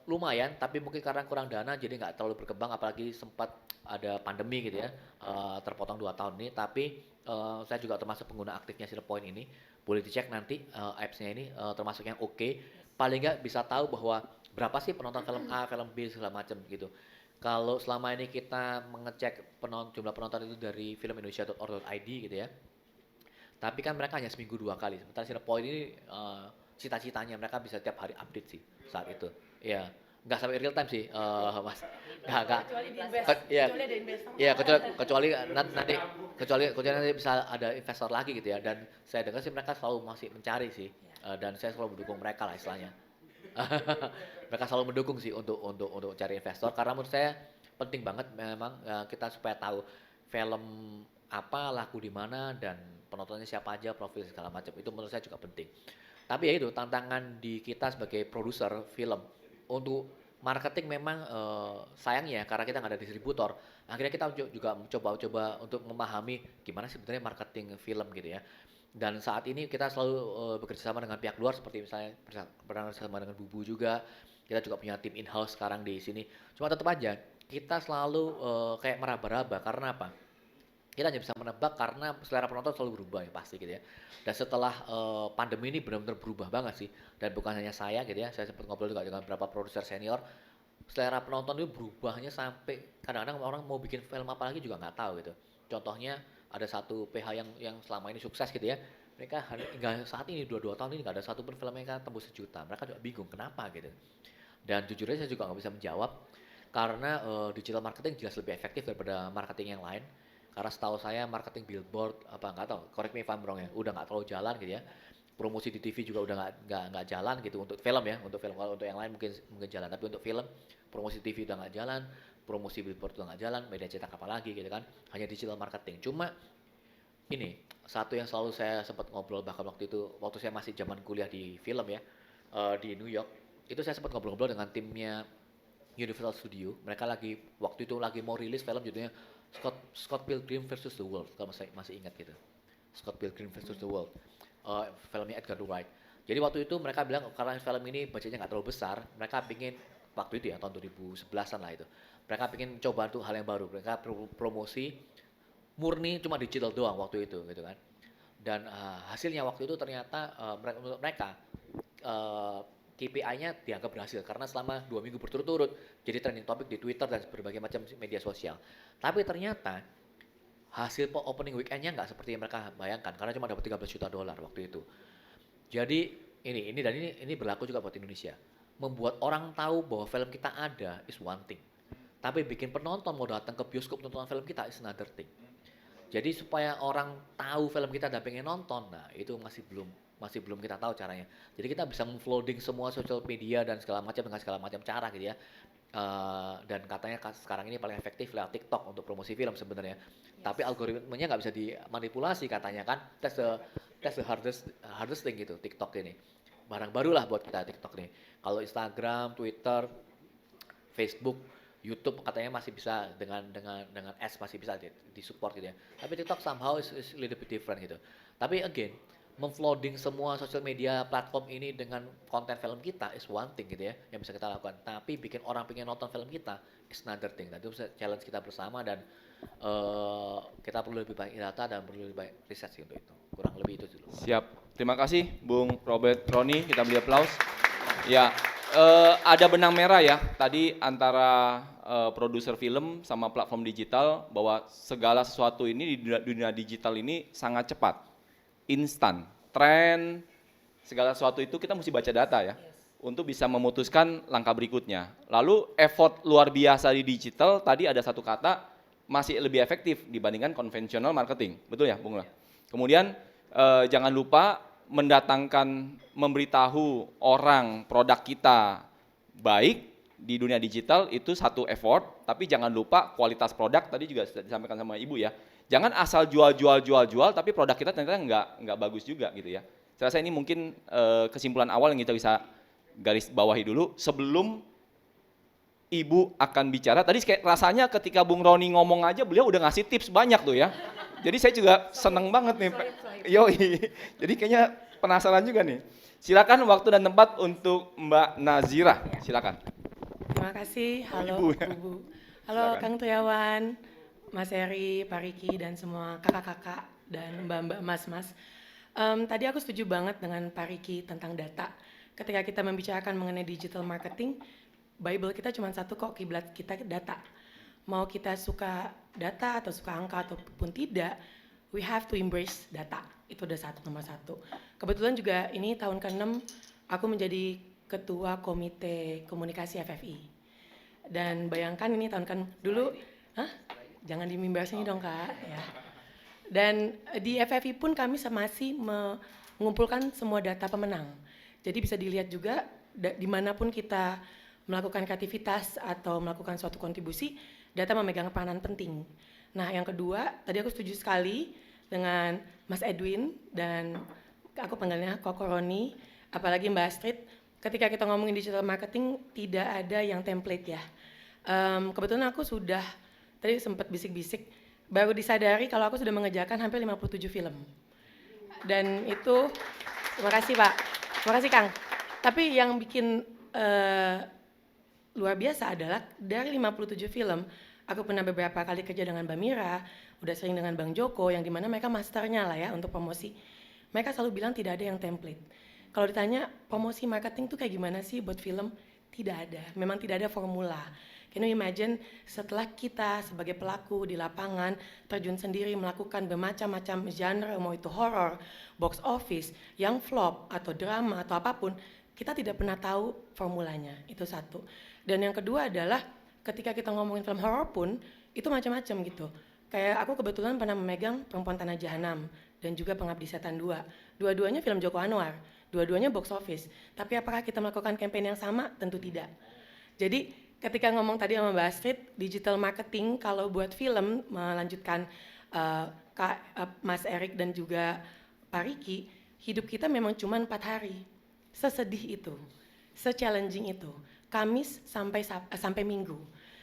Lumayan tapi mungkin karena kurang dana jadi nggak terlalu berkembang, apalagi sempat ada pandemi gitu ya, terpotong 2 tahun ini. Tapi saya juga termasuk pengguna aktifnya Cinepoint ini, boleh dicek nanti apps-nya ini termasuk yang oke. Paling nggak bisa tahu bahwa berapa sih penonton film A, film B segala macam gitu. Kalau selama ini kita mengecek jumlah penonton itu dari filmindonesia.org.id gitu ya. Tapi kan mereka hanya seminggu 2 kali. Sementara Cinepoint ini cita-citanya mereka bisa tiap hari update sih saat itu. Ya, nggak sampai real time sih, Mas. Nggak. Kecuali di invest. Ya, Kecuali ada investor. ya kecuali nanti bisa ada investor lagi gitu ya. Dan saya dengar sih mereka selalu masih mencari sih. Dan saya selalu mendukung mereka lah istilahnya. Mereka selalu mendukung sih untuk cari investor karena menurut saya penting banget memang kita supaya tahu film apa, laku di mana, dan penontonnya siapa aja, profil segala macam. Itu menurut saya juga penting. Tapi ya itu tantangan di kita sebagai produser film untuk marketing memang sayangnya karena kita nggak ada distributor. Akhirnya kita juga coba untuk memahami gimana sih sebenarnya marketing film gitu ya. Dan saat ini kita selalu bekerja sama dengan pihak luar seperti misalnya bersama dengan Bubu juga. Kita juga punya tim in-house sekarang di sini. Cuma tetap aja kita selalu kayak meraba-raba karena apa? Kita hanya bisa menebak karena selera penonton selalu berubah ya pasti gitu ya. Dan setelah pandemi ini benar-benar berubah banget sih. Dan bukan hanya saya gitu ya, saya sempat ngobrol juga dengan beberapa produser senior. Selera penonton itu berubahnya sampai kadang-kadang orang mau bikin film apa lagi juga nggak tahu gitu. Contohnya ada satu PH yang selama ini sukses gitu ya. Mereka hingga saat ini 2 tahun ini nggak ada satu pun film yang tembus 1 juta. Mereka juga bingung kenapa gitu. Dan jujur aja saya juga nggak bisa menjawab karena digital marketing jelas lebih efektif daripada marketing yang lain. Karena setahu saya marketing billboard apa nggak tahu, correct me if I'm wrong ya, udah nggak terlalu jalan gitu ya. Promosi di TV juga udah nggak jalan gitu untuk film ya, untuk film. Kalau untuk yang lain mungkin jalan, tapi untuk film promosi TV udah nggak jalan, promosi billboard udah nggak jalan, media cetak apa lagi gitu kan, hanya digital marketing. Cuma ini satu yang selalu saya sempat ngobrol bahkan waktu saya masih zaman kuliah di film ya di New York, itu saya sempat ngobrol-ngobrol dengan timnya Universal Studio. Mereka waktu itu lagi mau rilis film judulnya Scott Pilgrim versus the World, kalau masih ingat gitu. Scott Pilgrim versus the World, filmnya Edgar Wright. Jadi waktu itu mereka bilang karena film ini budgetnya nggak terlalu besar, mereka pingin waktu itu ya tahun 2011-an lah itu. Mereka pingin coba tuh hal yang baru. Mereka promosi murni cuma digital doang waktu itu gitu kan. Dan hasilnya waktu itu ternyata menurut mereka KPI-nya dianggap berhasil karena selama 2 minggu berturut-turut jadi trending topic di Twitter dan berbagai macam media sosial. Tapi ternyata hasil opening weekend-nya nggak seperti yang mereka bayangkan karena cuma dapat 13 juta dolar waktu itu. Jadi ini berlaku juga buat Indonesia. Membuat orang tahu bahwa film kita ada is one thing. Tapi bikin penonton mau datang ke bioskop nonton film kita is another thing. Jadi supaya orang tahu film kita dan pengen nonton, nah itu masih belum kita tahu caranya. Jadi kita bisa memflooding semua sosial media dan segala macam dengan segala macam cara gitu ya. Dan katanya sekarang ini paling efektif lewat TikTok untuk promosi film sebenarnya. Tapi algoritmanya nggak bisa dimanipulasi katanya kan. That's the hardest thing gitu TikTok ini. Barang barulah buat kita TikTok nih. Kalau Instagram, Twitter, Facebook, YouTube katanya masih bisa dengan ads masih bisa disupport gitu ya. Tapi TikTok somehow is a little bit different gitu. Tapi again, memflooding semua sosial media platform ini dengan konten film kita is one thing gitu ya yang bisa kita lakukan. Tapi bikin orang pengen nonton film kita is another thing. Dan itu challenge kita bersama dan kita perlu lebih banyak data dan perlu lebih banyak riset sih untuk itu. Kurang lebih itu dulu. Siap. Terima kasih Bung Robert Roni, kita beri aplaus. Ya, ada benang merah ya tadi antara produser film sama platform digital bahwa segala sesuatu ini di dunia digital ini sangat cepat, instan, tren, segala sesuatu itu kita mesti baca data ya untuk bisa memutuskan langkah berikutnya. Lalu effort luar biasa di digital tadi ada satu kata masih lebih efektif dibandingkan konvensional marketing, betul ya Bung? Kemudian jangan lupa memberitahu orang produk kita baik di dunia digital itu satu effort, tapi jangan lupa kualitas produk tadi juga sudah disampaikan sama Ibu ya. Jangan asal jual, tapi produk kita ternyata nggak bagus juga gitu ya. Saya rasa ini mungkin kesimpulan awal yang kita bisa garis bawahi dulu sebelum Ibu akan bicara. Tadi kayak rasanya ketika Bung Roni ngomong aja beliau udah ngasih tips banyak tuh ya. Jadi saya juga seneng banget nih. Yoi. Jadi kayaknya penasaran juga nih. Silakan waktu dan tempat untuk Mbak Nazira. Silakan. Terima kasih. Halo Ibu ya. Bu. Halo Silakan. Kang Triawan, Mas Heri, Pak Riki dan semua kakak-kakak dan mbak-mbak, mas-mas. Tadi aku setuju banget dengan Pak Riki tentang data. Ketika kita membicarakan mengenai digital marketing, Bible kita cuma satu kok, kiblat kita data. Mau kita suka data atau suka angka ataupun tidak, we have to embrace data. Itu udah nomor satu. Kebetulan juga ini tahun ke-6 aku menjadi ketua komite komunikasi FFI. Dan bayangkan ini tahun kan dulu, jangan dimimbar sini dong Kak. Ya. Dan di FFI pun kami masih mengumpulkan semua data pemenang. Jadi bisa dilihat juga dimanapun kita melakukan kreativitas atau melakukan suatu kontribusi, data memegang peranan penting. Nah, yang kedua, tadi aku setuju sekali dengan Mas Edwin dan aku panggilnya Koko Roni, apalagi Mbak Astrid, ketika kita ngomongin digital marketing tidak ada yang template ya. Kebetulan aku sudah, tadi sempat bisik-bisik, baru disadari kalau aku sudah mengerjakan hampir 57 film. Dan itu, terima kasih Pak, terima kasih Kang. Tapi yang bikin luar biasa adalah dari 57 film, aku pernah beberapa kali kerja dengan Mbak Mira, udah sering dengan Bang Joko, yang dimana mereka masternya lah ya untuk promosi. Mereka selalu bilang tidak ada yang template. Kalau ditanya promosi marketing tuh kayak gimana sih buat film? Tidak ada, memang tidak ada formula. Can you imagine setelah kita sebagai pelaku di lapangan terjun sendiri melakukan bermacam-macam genre, mau itu horror, box office, yang flop atau drama atau apapun, kita tidak pernah tahu formulanya, itu satu. Dan yang kedua adalah ketika kita ngomongin film horror pun itu macam-macam gitu. Kayak aku kebetulan pernah memegang Perempuan Tanah Jahanam dan juga Pengabdi Setan 2. Dua-duanya film Joko Anwar, dua-duanya box office. Tapi apakah kita melakukan campaign yang sama? Tentu tidak. Jadi ketika ngomong tadi sama Mbak Astrid, digital marketing kalau buat film, melanjutkan Mas Erik dan juga Pak Riki, hidup kita memang cuma 4 hari. Sesedih itu, se-challenging itu, Kamis sampai Minggu.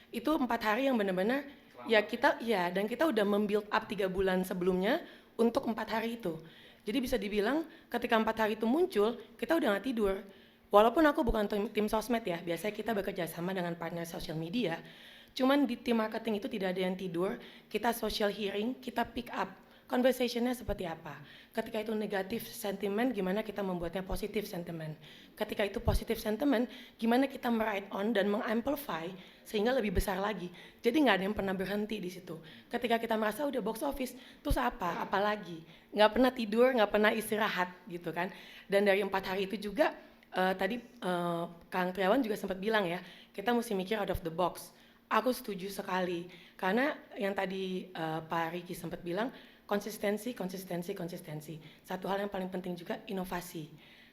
Itu 4 hari yang benar-benar ya kita, ya, dan kita udah membuild up 3 bulan sebelumnya untuk 4 hari itu. Jadi bisa dibilang ketika 4 hari itu muncul, kita udah gak tidur. Walaupun aku bukan tim sosmed ya, biasanya kita bekerja sama dengan partner social media, cuman di tim marketing itu tidak ada yang tidur, kita social hearing, kita pick up, conversation-nya seperti apa. Ketika itu negatif sentiment, gimana kita membuatnya positif sentiment. Ketika itu positif sentiment, gimana kita meride on dan mengamplify sehingga lebih besar lagi. Jadi nggak ada yang pernah berhenti di situ. Ketika kita merasa udah box office, terus apa? Apalagi? Nggak pernah tidur, nggak pernah istirahat gitu kan. Dan dari 4 hari itu juga, tadi Kang Triawan juga sempat bilang ya, kita mesti mikir out of the box. Aku setuju sekali, karena yang tadi Pak Riki sempat bilang, konsistensi. Satu hal yang paling penting juga inovasi,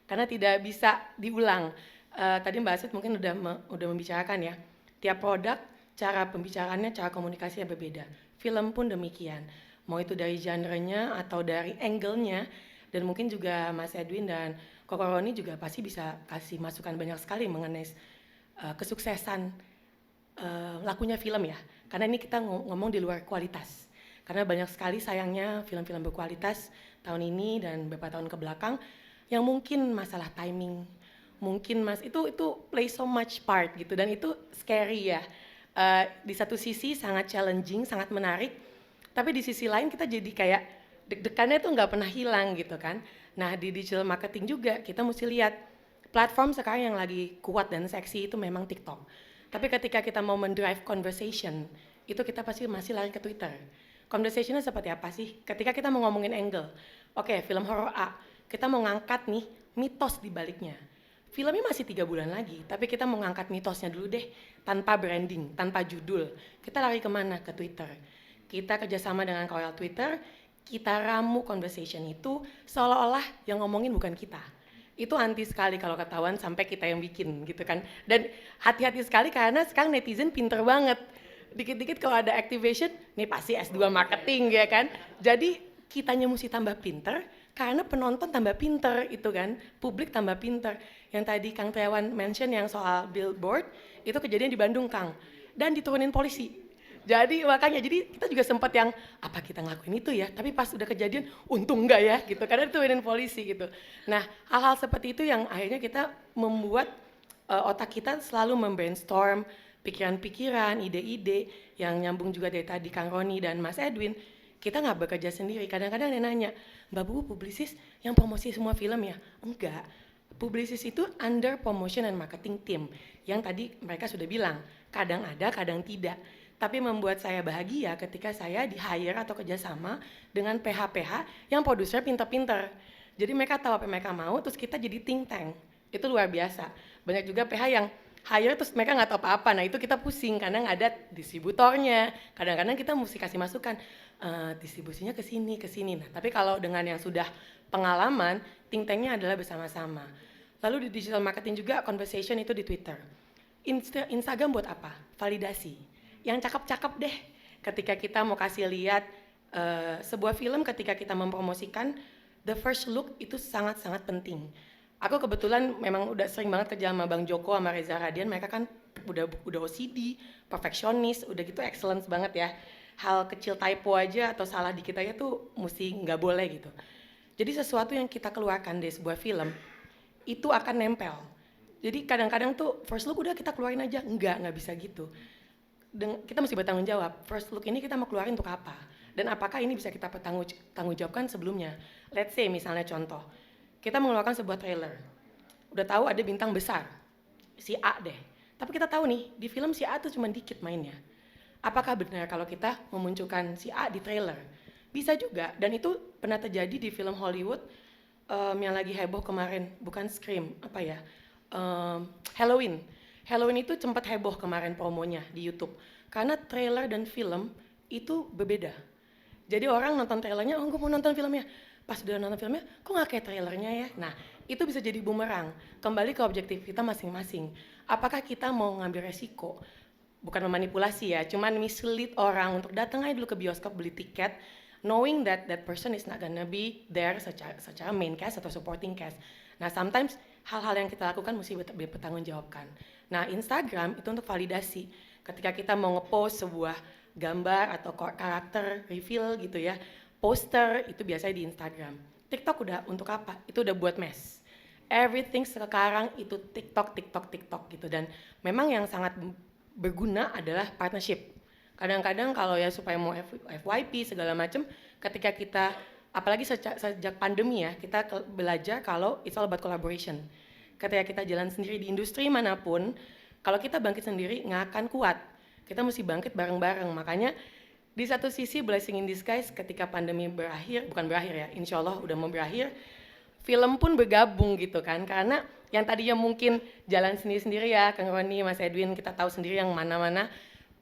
karena tidak bisa diulang. Tadi Mbak Asit mungkin udah membicarakan ya, tiap produk, cara pembicaraannya, cara komunikasinya berbeda. Film pun demikian, mau itu dari genre-nya atau dari angle-nya, dan mungkin juga Mas Edwin dan Koko Roni juga pasti bisa kasih masukan banyak sekali mengenai kesuksesan lakunya film ya, karena ini kita ngomong di luar kualitas, karena banyak sekali sayangnya film-film berkualitas tahun ini dan beberapa tahun ke belakang yang mungkin masalah timing, mungkin itu play so much part gitu, dan itu scary ya. Di satu sisi sangat challenging, sangat menarik, tapi di sisi lain kita jadi kayak deg-degannya tuh nggak pernah hilang gitu kan. Nah di digital marketing juga kita mesti lihat platform sekarang yang lagi kuat dan seksi itu memang TikTok. Tapi ketika kita mau mendrive conversation, itu kita pasti masih lari ke Twitter. Conversationnya seperti apa sih? Ketika kita mau ngomongin angle, oke, film horror A, kita mau ngangkat nih mitos di baliknya. Filmnya masih 3 bulan lagi, tapi kita mau ngangkat mitosnya dulu deh, tanpa branding, tanpa judul. Kita lari kemana? Ke Twitter. Kita kerjasama dengan KOL Twitter, kita ramu conversation itu seolah-olah yang ngomongin bukan kita. Itu anti sekali kalau ketahuan sampai kita yang bikin gitu kan. Dan hati-hati sekali karena sekarang netizen pinter banget. Dikit-dikit kalau ada activation, nih pasti S2 marketing ya kan. Jadi kitanya mesti tambah pinter karena penonton tambah pinter itu kan. Publik tambah pinter. Yang tadi Kang Triawan mention yang soal billboard, itu kejadian di Bandung Kang. Dan diturunin polisi. Jadi makanya, jadi kita juga sempat yang apa kita ngelakuin itu ya, tapi pas udah kejadian untung enggak ya gitu, karena diturunin polisi gitu. Nah hal-hal seperti itu yang akhirnya kita membuat otak kita selalu membrainstorm pikiran-pikiran, ide-ide yang nyambung juga dari tadi Kang Roni dan Mas Edwin. Kita nggak bekerja sendiri, kadang-kadang dia nanya, Mbak Bu publisis yang promosi semua film ya? Enggak, publisis itu under promotion and marketing team, yang tadi mereka sudah bilang, kadang ada, kadang tidak. Tapi membuat saya bahagia ketika saya di-hire atau kerjasama dengan PH-PH yang produsernya pinter-pinter. Jadi mereka tahu apa yang mereka mau, terus kita jadi think tank. Itu luar biasa. Banyak juga PH yang hire terus mereka nggak tahu apa-apa. Nah itu kita pusing, kadang ada distributornya. Kadang-kadang kita mesti kasih masukan, distribusinya ke sini. Nah tapi kalau dengan yang sudah pengalaman, think tanknya adalah bersama-sama. Lalu di digital marketing juga conversation itu di Twitter. Instagram buat apa? Validasi. yang cakep-cakep deh. Ketika kita mau kasih lihat sebuah film, ketika kita mempromosikan, the first look itu sangat-sangat penting. Aku kebetulan memang udah sering banget kerja sama Bang Joko sama Reza Radian, mereka kan udah OCD, perfeksionis, udah gitu excellence banget ya. Hal kecil typo aja atau salah dikit aja tuh mesti nggak boleh gitu. Jadi sesuatu yang kita keluarkan dari sebuah film itu akan nempel. Jadi kadang-kadang tuh first look udah kita keluarin aja, nggak bisa gitu. Kita mesti bertanggung jawab, first look ini kita mau keluarin untuk apa? Dan apakah ini bisa kita tanggung jawabkan sebelumnya? Let's say misalnya contoh, kita mengeluarkan sebuah trailer, udah tahu ada bintang besar, si A deh. Tapi kita tahu nih, di film si A tuh cuma dikit mainnya. Apakah benar kalau kita memunculkan si A di trailer? Bisa juga, dan itu pernah terjadi di film Hollywood yang lagi heboh kemarin, bukan Scream, apa ya? Halloween. Halloween itu sempat heboh kemarin promonya di YouTube. Karena trailer dan film itu berbeda. Jadi orang nonton trailernya, oh gue mau nonton filmnya. Pas udah nonton filmnya, kok nggak kayak trailernya ya? Nah, itu bisa jadi bumerang. Kembali ke objektif kita masing-masing. Apakah kita mau ngambil resiko? Bukan memanipulasi ya, cuman mislead orang untuk datang aja dulu ke bioskop beli tiket, knowing that that person is not gonna be there secara main cast atau supporting cast. Nah, sometimes hal-hal yang kita lakukan mesti bertanggungjawabkan. Nah, Instagram itu untuk validasi. Ketika kita mau ngepost sebuah gambar atau karakter reveal gitu ya, poster itu biasanya di Instagram. TikTok udah untuk apa? Itu udah buat mes. Everything sekarang itu TikTok gitu. Dan memang yang sangat berguna adalah partnership. Kadang-kadang kalau ya supaya mau FYP segala macam, ketika kita apalagi sejak pandemi ya, kita belajar kalau it's all about collaboration. Ketika kita jalan sendiri di industri manapun, kalau kita bangkit sendiri nggak akan kuat. Kita mesti bangkit bareng-bareng. Makanya di satu sisi blessing in disguise ketika pandemi berakhir, bukan berakhir ya, insya Allah udah mau berakhir, film pun bergabung gitu kan. Karena yang tadinya mungkin jalan sendiri-sendiri ya, Kang Roni, Mas Edwin, kita tahu sendiri yang mana-mana,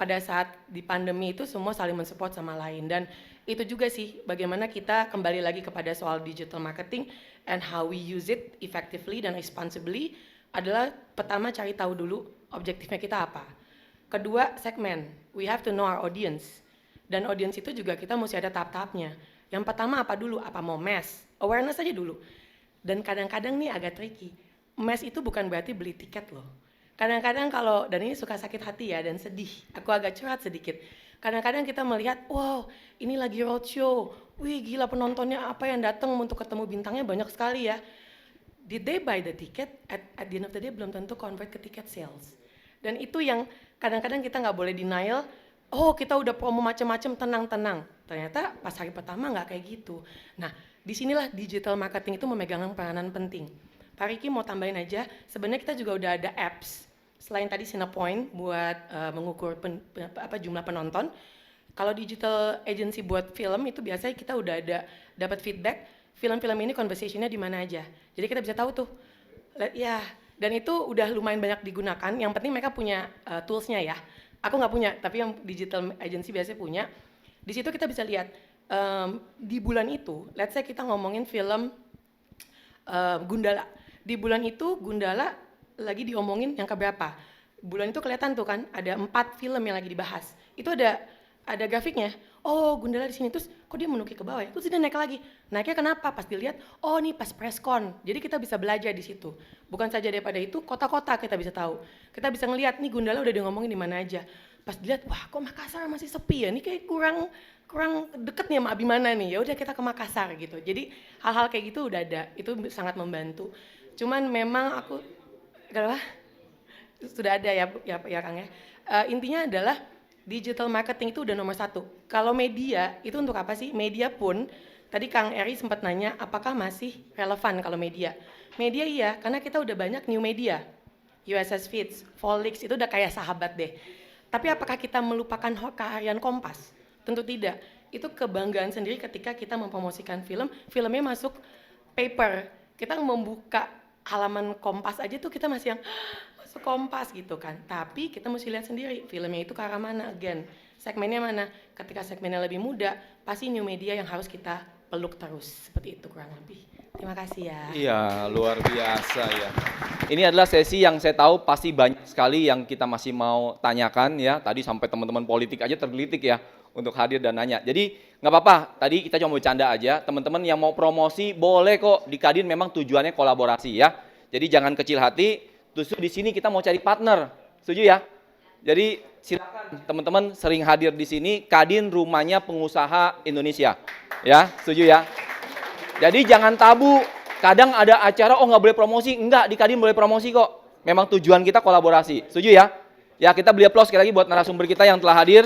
pada saat di pandemi itu semua saling mensupport sama lain. Dan itu juga sih bagaimana kita kembali lagi kepada soal digital marketing and how we use it effectively dan responsibly adalah pertama cari tahu dulu objektifnya kita apa. Kedua, segmen. We have to know our audience. Dan audience itu juga kita mesti ada tahap-tahapnya. Yang pertama apa dulu? Apa mau mass? Awareness aja dulu. Dan kadang-kadang nih agak tricky. Mass itu bukan berarti beli tiket loh. Kadang-kadang kalau, dan ini suka sakit hati ya dan sedih, aku agak curhat sedikit. Kadang-kadang kita melihat, wow ini lagi roadshow, wih gila penontonnya apa yang datang untuk ketemu bintangnya banyak sekali ya. Did they buy the ticket? At the end of the day belum tentu convert ke ticket sales. Dan itu yang kadang-kadang kita nggak boleh denial, oh kita udah promo macam-macam, tenang-tenang. Ternyata pas hari pertama nggak kayak gitu. Nah disinilah digital marketing itu memegang peranan penting. Pak Riki mau tambahin aja, sebenarnya kita juga udah ada apps. Selain tadi Cinepoint buat mengukur jumlah penonton, kalau digital agency buat film itu biasanya kita udah ada dapat feedback film-film ini conversation-nya di mana aja. Jadi kita bisa tahu tuh, ya. Dan itu udah lumayan banyak digunakan. Yang penting mereka punya tools-nya ya. Aku nggak punya, tapi yang digital agency biasanya punya. Di situ kita bisa lihat di bulan itu, let's say kita ngomongin film Gundala. Di bulan itu Gundala lagi diomongin yang keberapa. Bulan itu kelihatan tuh kan ada 4 film yang lagi dibahas. Itu ada grafiknya. Oh Gundala di sini, terus kok dia menukik ke bawah ya? Terus dia naik lagi. Naiknya kenapa? Pas dilihat, oh nih pas preskon. Jadi kita bisa belajar di situ. Bukan saja daripada itu, kota-kota kita bisa tahu. Kita bisa ngelihat nih Gundala udah ngomongin di mana aja. Pas dilihat, wah kok Makassar masih sepi ya? Ini kayak kurang deket nih sama Abimana nih. Ya udah kita ke Makassar gitu. Jadi hal-hal kayak gitu udah ada. Itu sangat membantu. Cuman memang aku kenapa? Sudah ada ya Kang ya. Intinya adalah digital marketing itu udah nomor 1. Kalau media itu untuk apa sih? Media pun tadi Kang Eri sempat nanya apakah masih relevan kalau media. Media iya, karena kita udah banyak new media. USS Feeds, Volix itu udah kayak sahabat deh. Tapi apakah kita melupakan harian Kompas? Tentu tidak. Itu kebanggaan sendiri ketika kita mempromosikan film, filmnya masuk paper. Kita membuka halaman Kompas aja tuh kita masih yang masuk Kompas gitu kan. Tapi kita mesti lihat sendiri filmnya itu ke arah mana, again segmennya mana. Ketika segmennya lebih muda, pasti new media yang harus kita peluk terus. Seperti itu kurang lebih. Terima kasih ya. Iya, luar biasa ya. Ini adalah sesi yang saya tahu pasti banyak sekali yang kita masih mau tanyakan ya. Tadi sampai teman-teman politik aja tergelitik ya untuk hadir dan nanya. Jadi nggak apa-apa, tadi kita cuma bercanda aja. Teman-teman yang mau promosi boleh kok di Kadin, memang tujuannya kolaborasi ya. Jadi jangan kecil hati, justru di sini kita mau cari partner. Setuju ya? Jadi silakan teman-teman sering hadir di sini. Kadin rumahnya pengusaha Indonesia. Ya, setuju ya? Jadi jangan tabu, kadang ada acara, oh nggak boleh promosi, enggak, di Kadin boleh promosi kok. Memang tujuan kita kolaborasi, setuju ya? Ya kita beli aplaus sekali lagi buat narasumber kita yang telah hadir.